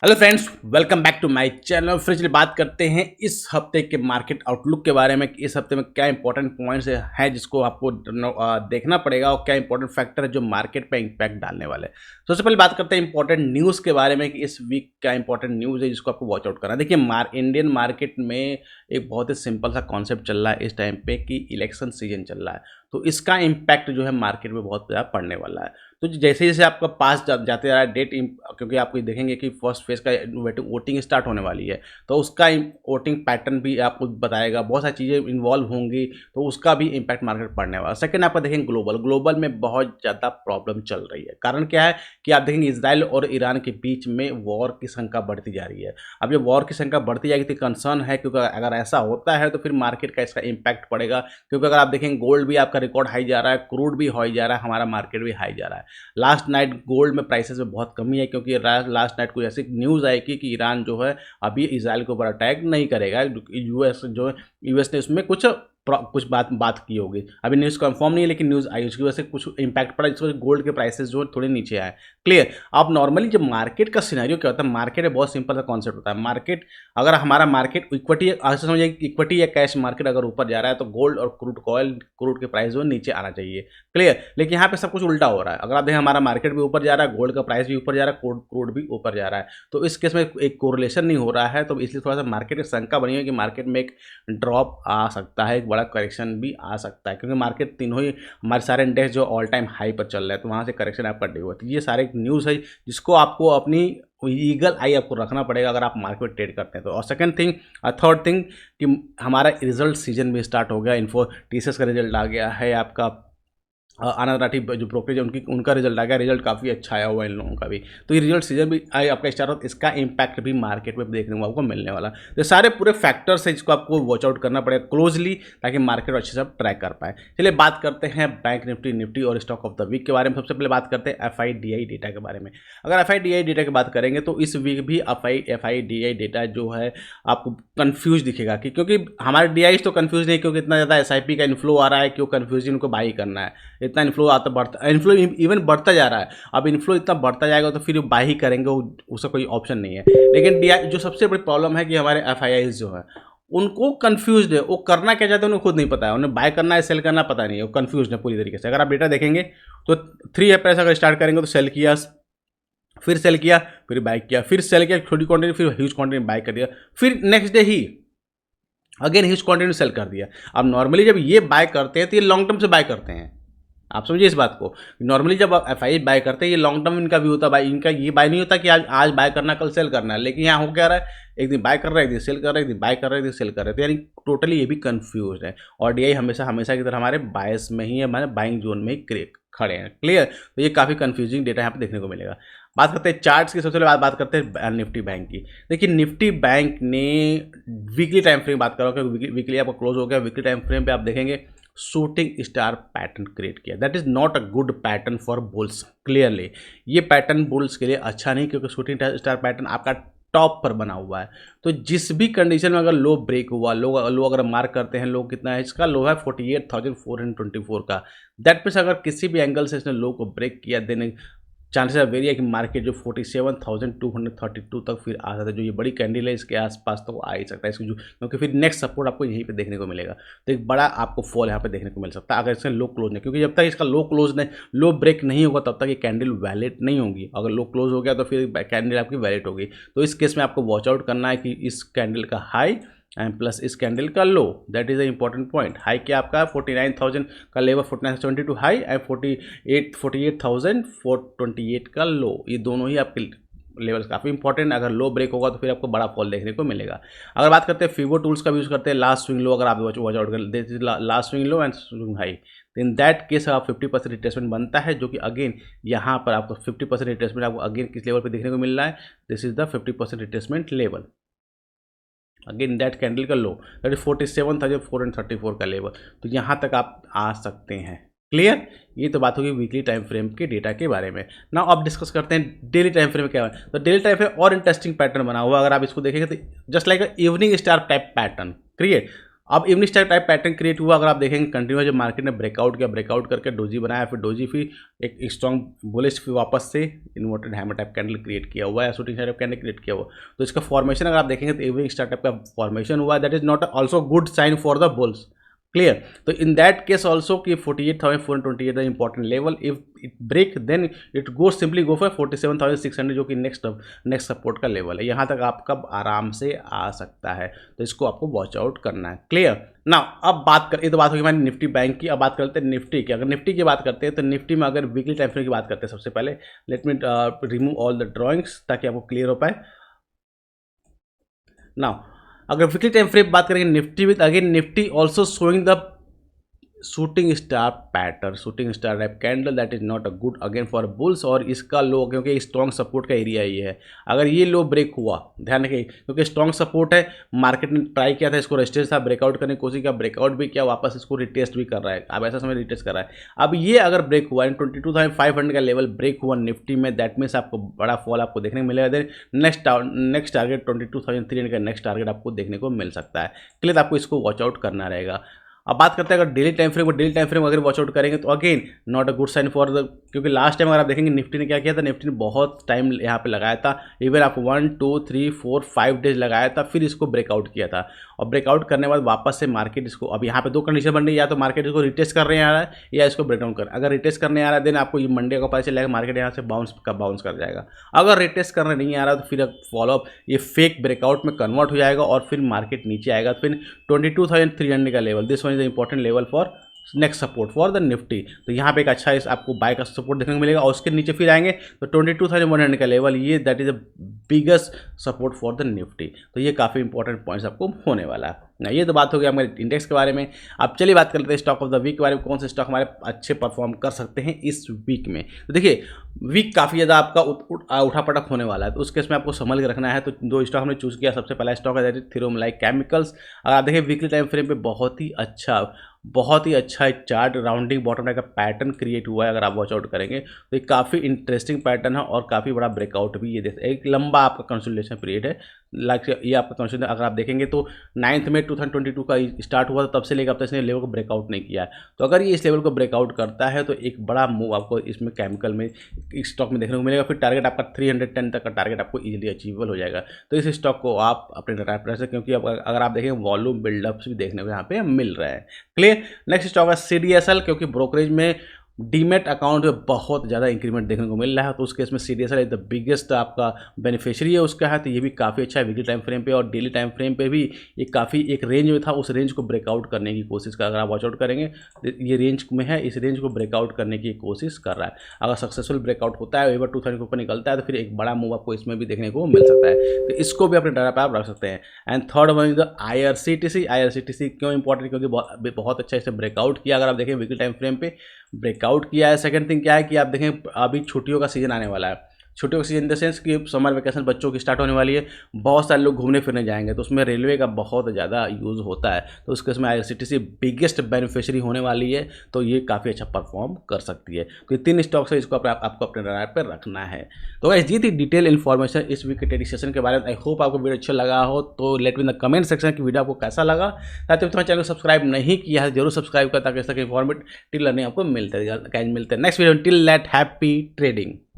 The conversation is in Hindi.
Hello friends, welcome back to my channel. फिर चलिए बात करते हैं इस हफ्ते के मार्केट आउटलुक के बारे में कि इस हफ्ते में क्या इंपॉर्टेंट पॉइंट्स हैं जिसको आपको देखना पड़ेगा और क्या इंपॉर्टेंट फैक्टर है जो मार्केट पे इंपैक्ट डालने वाले हैं। सबसे पहले बात करते हैं इंपॉर्टेंट न्यूज़ के बारे में कि इस वीक क्या इंपॉर्टेंट न्यूज़ है जिसको आपको वॉच आउट करना है। देखिए, इंडियन मार्केट में एक बहुत ही सिंपल सा कॉन्सेप्ट चल रहा है इस टाइम पे कि इलेक्शन सीजन चल रहा है, तो इसका इम्पैक्ट जो है मार्केट में बहुत ज़्यादा पड़ने वाला है। तो जैसे जैसे आपका पास जाते जा रहा है क्योंकि आप देखेंगे कि फर्स्ट फेज का वोटिंग स्टार्ट होने वाली है, तो उसका वोटिंग पैटर्न भी आपको बताएगा, बहुत सारी चीज़ें इन्वॉल्व होंगी, तो उसका भी इम्पैक्ट मार्केट पड़ने वाला है। सेकंड आपका देखेंगे ग्लोबल में बहुत ज़्यादा प्रॉब्लम चल रही है। कारण क्या है कि आप देखेंगे इसराइल और ईरान के बीच में वॉर की संख्या बढ़ती जा रही है। अब ये वॉर की संख्या बढ़ती जाएगी तो कंसर्न है, क्योंकि अगर ऐसा होता है तो फिर मार्केट का इसका इम्पैक्ट पड़ेगा। क्योंकि अगर आप देखेंगे गोल्ड भी आपका रिकॉर्ड हाई जा रहा है, क्रूड भी हाई जा रहा है, हमारा मार्केट भी हाई जा रहा है। लास्ट नाइट गोल्ड में प्राइसेस में बहुत कमी है, क्योंकि लास्ट नाइट कुछ ऐसी न्यूज़ आई कि ईरान जो है अभी इजराइल के ऊपर अटैक नहीं करेगा। यूएस ने उसमें कुछ बात की होगी, अभी न्यूज़ कंफर्म नहीं है, लेकिन न्यूज़ आई, उसकी वजह से कुछ इंपैक्ट पड़ा, जिसकी वजह से गोल्ड के प्राइसेस जो थोड़े नीचे आए। क्लियर। अब नॉर्मली जब मार्केट का सिनेरियो क्या होता है, मार्केट में बहुत सिंपल सा कॉन्सेप्ट होता है। मार्केट अगर हमारा मार्केट इक्विटी, ऐसे समझिए इक्विटी या कैश मार्केट अगर ऊपर जा रहा है तो गोल्ड और क्रूड के प्राइस जो नीचे आना चाहिए। क्लियर। लेकिन यहाँ पे सब कुछ उल्टा हो रहा है। अगर आप देखें हमारा मार्केट भी ऊपर जा रहा है, गोल्ड का प्राइस भी ऊपर जा रहा है, क्रूड भी ऊपर जा रहा है, तो इस केस में एक कोरिलेशन नहीं हो रहा है। तो इसलिए थोड़ा सा मार्केट की शंका बनी है कि मार्केट में एक ड्रॉप आ सकता है, एक बड़ा करेक्शन भी आ सकता है, क्योंकि मार्केट तीनों ही हमारे सारे इंडेक्स जो ऑल टाइम हाई पर चल रहे हैं, तो वहाँ से करेक्शन आपका ड्यू है। तो ये सारे न्यूज़ है जिसको आपको अपनी ईगल आई आपको रखना पड़ेगा अगर आप मार्केट ट्रेड करते हैं तो। और सेकंड थिंग, थर्ड थिंग कि हमारा रिजल्ट सीजन भी स्टार्ट हो गया। इन्फो टीसीएस का रिजल्ट आ गया है, आपका आनंद राठी जो ब्रोकरेज है उनका रिजल्ट आ गया। रिजल्ट काफ़ी अच्छा आया हुआ है इन लोगों का भी, तो ये रिजल्ट सीजन भी आए आपका स्टार्ट हो, इसका इम्पैक्ट भी मार्केट में देखने को आपको मिलने वाला। तो सारे पूरे फैक्टर्स हैं जिसको आपको वॉच आउट करना पड़ेगा क्लोजली, ताकि मार्केट अच्छे से ट्रैक कर पाए। चलिए बात करते हैं बैंक निफ्टी और स्टॉक ऑफ द वीक के बारे में। सबसे पहले बात करते हैं एफआईडीआई डेटा के बारे में। अगर एफआईडीआई डेटा की बात करेंगे तो इस वीक भी एफआईडीआई डेटा जो है आपको कंफ्यूज दिखेगा, क्योंकि हमारे डीआई तो कंफ्यूज नहीं, क्योंकि इतना ज़्यादा एसआईपी का इन्फ्लो आ रहा है, क्यों कंफ्यूजन उनको बाई करना है। इतना इन्फ्लो आता बढ़ता, इन्फ्लो इवन बढ़ता जा रहा है। अब इन्फ्लो इतना बढ़ता जाएगा तो फिर बाई करेंगे, उसका कोई ऑप्शन नहीं है। लेकिन डीआई जो सबसे बड़ी प्रॉब्लम है कि हमारे एफआईआईज जो है उनको कंफ्यूज्ड है, वो करना क्या चाहते हैं उन्हें खुद नहीं पता है, उन्हें बाय करना है सेल करना पता नहीं है, वो कंफ्यूज है पूरी तरीके से। अगर आप डेटा देखेंगे तो 3 अप्रैल अगर स्टार्ट करेंगे तो सेल किया, फिर सेल किया, फिर बाय किया, फिर सेल किया छोटी क्वांटिटी, फिर ह्यूज क्वांटिटी बाय कर दिया, फिर नेक्स्ट डे ही अगेन ह्यूज क्वांटिटी सेल कर दिया। अब नॉर्मली जब ये बाय करते हैं तो ये लॉन्ग टर्म से बाय करते हैं, आप समझिए इस बात को। नॉर्मली जब आप एफआई बाय करते हैं ये लॉन्ग टर्म इनका भी होता है, बाय इनका ये बाय नहीं होता कि आज बाय करना कल सेल करना है। लेकिन यहाँ हो क्या रहा है, एक दिन बाय कर रहा है, एक दिन सेल कर रहा है, एक दिन बाय कर रहा है, एक दिन सेल कर रहे हैं, तो यानी टोटली ये भी कंफ्यूज है। और डीआई हमेशा की तरह हमारे बायस में ही, हमारे बाइंग जोन में ही खड़े हैं। क्लियर। तो ये काफ़ी कंफ्यूजिंग डेटा यहाँ पे देखने को मिलेगा। बात करते हैं चार्ट्स की। सबसे पहले बात करते हैं निफ्टी बैंक की। देखिए निफ्टी बैंक ने वीकली टाइम फ्रेम बात करो, क्योंकि वीकली आपका क्लोज हो गया। वीकली टाइम फ्रेम पे आप देखेंगे शूटिंग स्टार पैटर्न क्रिएट किया। That is not a good pattern for bulls. Clearly ये पैटर्न बुल्स के लिए अच्छा नहीं, क्योंकि शूटिंग स्टार पैटर्न आपका टॉप पर बना हुआ है। तो जिस भी कंडीशन में अगर लो ब्रेक हुआ, लो अगर मार्क करते हैं, लो कितना है इसका, लो है 48,424 का। दैट मीन्स अगर किसी भी एंगल से इसने लो को ब्रेक किया, देने चांसेस है वेरी है कि मार्केट जो 47,232 तक फिर आ सकता है। जो ये बड़ी कैंडल है इसके आसपास तो आ ही सकता है इसको, क्योंकि फिर नेक्स्ट सपोर्ट आपको यहीं पे देखने को मिलेगा। तो एक बड़ा आपको फॉल यहाँ पे देखने को मिल सकता है अगर इसका लो क्लोज नहीं, क्योंकि जब तक इसका लो ब्रेक नहीं होगा तब तक ये कैंडल वैलिड नहीं होगी। अगर लो क्लोज हो गया तो फिर कैंडल आपकी वैलिड होगी। तो इस केस में आपको वॉच आउट करना है कि इस कैंडल का हाई एंड प्लस इस कैंडल का low, that is a important point. High क्या आपका 49,000 का लेवल, 49,072 हाई एंड 48,428 का लो, ये दोनों ही आपके लेवल्स काफ़ी इंपॉर्टेंट। अगर लो ब्रेक होगा तो फिर आपको बड़ा फॉल देखने को मिलेगा। अगर बात करते हैं फिवो टूल्स का यूज़ करते हैं, लास्ट स्विंग लो अगर आप वॉच आउट कर last swing low and swing high, तो इन दैट केस आप 50% रिट्रेसमेंट बनता है, जो कि अगेन यहाँ पर आपको 50% रिट्रेसमेंट आपको अगेन किस लेवल पर देखने को मिल रहा है, this is the 50% retracement level. Again that candle का लो दैट इज 47,434 का लेवल। तो यहाँ तक आप आ सकते हैं। क्लियर। ये तो बात होगी वीकली टाइम फ्रेम के डेटा के बारे में। नाउ अब डिस्कस करते हैं डेली टाइम फ्रेम क्या है। तो डेली टाइम फ्रेम और इंटरेस्टिंग पैटर्न बना हुआ, अगर आप इसको देखेंगे तो just like evening star type pattern create. अब evening star type pattern create हुआ, अगर आप देखेंगे कंटिन्यू जब मार्केट ने ब्रेकआउट किया, ब्रेकआउट करके डोजी बनाया, फिर डोजी फिर एक स्ट्रॉन्ग बुलिश फिर वापस से inverted hammer type candle create किया हुआ है, शूटिंग टाइप कैंडल क्रिएट किया हुआ। तो इसका फॉर्मेशन अगर आप देखेंगे तो इवनिंग स्टार टाइप का फॉर्मेशन हुआ, that is not also good sign for the bulls, clear. तो इन दैट केस ऑल्सो कि 48,428 the important level, if it break then it go simply go for 47,600 जो कि नेक्स्ट सपोर्ट का लेवल है, यहाँ तक आपका आराम से आ सकता है, तो इसको आपको वॉच आउट करना है, क्लियर ना। अब बात कर, ये तो बात होगी हमारी निफ्टी बैंक की, अब बात करते हैं निफ्टी की। अगर निफ्टी की बात करते हैं तो निफ्टी में अगर वीकली टाइम फ्रेम की बात करते हैं, सबसे पहले let me remove all the drawings ताकि आपको क्लियर हो पाए। नाउ अगर वीकली टाइम फ्रेम बात करेंगे Nifty with, again Nifty also showing the shooting star pattern, shooting star type candle, that is not a good again for bulls. और इसका लो, क्योंकि स्ट्रॉन्ग सपोर्ट का एरिया ये है, अगर ये लो ब्रेक हुआ, ध्यान रखिए क्योंकि स्ट्रॉन्ग सपोर्ट है, मार्केट ने ट्राई किया था इसको रेजिस्टेंस था, ब्रेकआउट करने की कोशिश किया, ब्रेकआउट भी किया, वापस इसको रिटेस्ट भी कर रहा है, अब ऐसा समय रिटेस्ट कर रहा है। अब ये अगर ब्रेक हुआ, 22,500 का लेवल ब्रेक हुआ निफ्टी में, दैट मीन्स आपको बड़ा फॉल आपको देखने को मिलेगा। देन नेक्स्ट टारगेट 22,300 का नेक्स्ट टारगेट आपको देखने को मिल सकता है, क्लियर। आपको इसको वॉच आउट करना रहेगा। अब बात करते हैं अगर डेली टाइम फ्रेम अगर वॉच आउट करेंगे तो again not a good sign for the, क्योंकि लास्ट टाइम अगर आप देखेंगे निफ्टी ने क्या किया था, निफ्टी ने बहुत टाइम यहाँ पे लगाया था, इवन आप 1 2 3 4 5 डेज लगाया था, फिर इसको ब्रेकआउट किया था, और ब्रेकआउट करने के बाद वापस से मार्केट इसको, अब यहाँ पे दो कंडीशन बन रही है, या तो मार्केट इसको रिटेस्ट करने आ रहा है या इसको ब्रेकडाउन कर, अगर रिटेस्ट करने आ रहा है देन आपको ये मंडे का पता चलेगा मार्केट यहाँ से बाउंस कर जाएगा। अगर रिटेस्ट करने नहीं आ रहा तो फिर फॉलोअप ये फेक ब्रेकआउट में कन्वर्ट हो जाएगा और फिर मार्केट नीचे आएगा, फिर 22,300 का level, this one is the important level for next support for the Nifty. तो यहाँ पे एक अच्छा इस आपको बाय का सपोर्ट देखने को मिलेगा, और उसके नीचे फिर आएंगे तो 22,100 का लेवल, ये that is the biggest support for the Nifty. तो ये काफ़ी इंपॉर्टेंट पॉइंट्स आपको होने वाला है ना। ये तो बात हो गई हमारे इंडेक्स के बारे में। अब चलिए बात करते हैं स्टॉक ऑफ द वीक के बारे में, कौन से स्टॉक हमारे अच्छे परफॉर्म कर सकते हैं इस वीक में। तो देखिए वीक काफ़ी ज़्यादा आपका उठा पटक होने वाला है, तो उस केस में आपको संभल के रखना है। तो दो स्टॉक हमने चूज़ किया, सबसे पहला स्टॉक है दैट इज थिरोमलाई केमिकल्स। अगर आप देखें वीकली टाइम फ्रेम पे बहुत ही अच्छा चार्ट राउंडिंग बॉटम लाइन का पैटर्न क्रिएट हुआ है, अगर आप वॉच आउट करेंगे तो ये काफ़ी इंटरेस्टिंग पैटर्न है और काफ़ी बड़ा ब्रेकआउट भी, ये देखते एक लंबा आपका कंसोलिडेशन पीरियड है। लाइक ये आपका कंसोलिडेशन अगर आप देखेंगे तो 9 मई 2022 का स्टार्ट हुआ था, तब से लेकर अब तक इसने लेवल को ब्रेकआउट नहीं किया है। तो अगर ये इस लेवल को ब्रेकआउट करता है तो एक बड़ा मूव आपको इसमें केमिकल में स्टॉक में देखने को मिलेगा, फिर टारगेट आपका 310 तक का टारगेट आपको इजीली अचीवेबल हो जाएगा। तो इस स्टॉक को आप अपने नजर पर रखें, क्योंकि अगर आप देखें वॉल्यूम बिल्डअप्स भी देखने को यहाँ पे मिल रहे हैं, क्लियर। नेक्स्ट स्टॉक है CDSL, क्योंकि ब्रोकरेज में डीमेट अकाउंट में बहुत ज़्यादा इंक्रीमेंट देखने को मिल रहा है, तो उस केस में CDSL द बिगेस्ट आपका बेनिफिशियरी है उसका है, तो ये भी काफ़ी अच्छा है वीकली टाइम फ्रेम पे। और डेली टाइम फ्रेम पे भी ये काफ़ी एक रेंज में था, उस रेंज को ब्रेकआउट करने की कोशिश कर, अगर आप वॉच आउट करेंगे ये रेंज में है, इस रेंज को ब्रेकआउट करने की कोशिश कर रहा है। अगर सक्सेसफुल ब्रेकआउट होता है, ओवर 2000 के ऊपर निकलता है, तो फिर एक बड़ा मूव आपको इसमें भी देखने को मिल सकता है, तो इसको भी अपने डरा पर आप रख सकते हैं। And third one is the IRCTC क्यों इंपॉर्टेंट, क्योंकि बहुत अच्छा इसे ब्रेकआउट किया, अगर आप देखें वीकली टाइम फ्रेम पे ब्रेकआउट किया है। सेकंड थिंग क्या है कि आप देखें अभी छुट्टियों का सीजन आने वाला है, छुट्टियों का सीजन इन द सेंस कि समर वेकेशन बच्चों की स्टार्ट होने वाली है, बहुत सारे लोग घूमने फिरने जाएंगे, तो उसमें रेलवे का बहुत ज़्यादा यूज़ होता है, तो उसके उसमें IRCTC बिगेस्ट बेनिफिशियरी होने वाली है, तो ये काफ़ी अच्छा परफॉर्म कर सकती है। तो ये 3 स्टॉक्स है, इसको आपको अपने रडार पर रखना है। तो गाइस ये थी डिटेल इन्फॉर्मेशन इस वीक के ट्रेडिंग सेशन के बारे में। आई होप आपको वीडियो अच्छा लगा हो, तो let me in the comment section की वीडियो आपको कैसा लगा। साथ ही तुम्हारे चैनल को सब्सक्राइब नहीं किया है जरूर सब्सक्राइब कर, ताकि इस तरह की इन्फॉर्मेटिव लर्निंग आपको मिलते हैं। Next video till that happy trading.